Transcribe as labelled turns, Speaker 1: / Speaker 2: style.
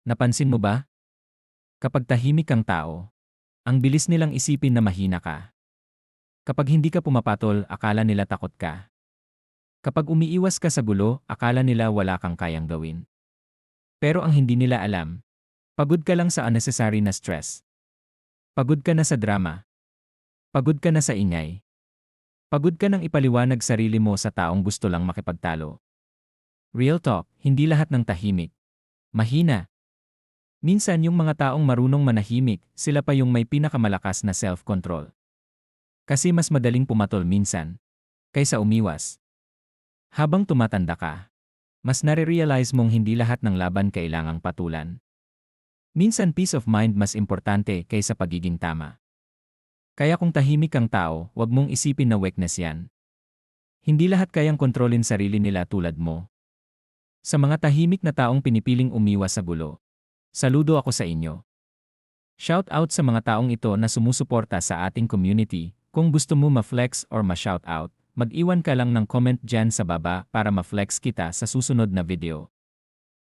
Speaker 1: Napansin mo ba? Kapag tahimik kang tao, ang bilis nilang isipin na mahina ka. Kapag hindi ka pumapatol, akala nila takot ka. Kapag umiiwas ka sa gulo, akala nila wala kang kayang gawin. Pero ang hindi nila alam, pagod ka lang sa unnecessary na stress. Pagod ka na sa drama. Pagod ka na sa ingay. Pagod ka nang ipaliwanag sarili mo sa taong gusto lang makipagtalo. Real talk, hindi lahat ng tahimik mahina. Minsan yung mga taong marunong manahimik, sila pa yung may pinakamalakas na self-control. Kasi mas madaling pumatol minsan kaysa umiwas. Habang tumatanda ka, mas nare-realize mong hindi lahat ng laban kailangang patulan. Minsan peace of mind mas importante kaysa pagiging tama. Kaya kung tahimik kang tao, wag mong isipin na weakness yan. Hindi lahat kayang kontrolin sarili nila tulad mo. Sa mga tahimik na taong pinipiling umiwas sa gulo, saludo ako sa inyo. Shout out sa mga taong ito na sumusuporta sa ating community. Kung gusto mo ma-flex or ma-shout out, mag-iwan ka lang ng comment dyan sa baba para ma-flex kita sa susunod na video.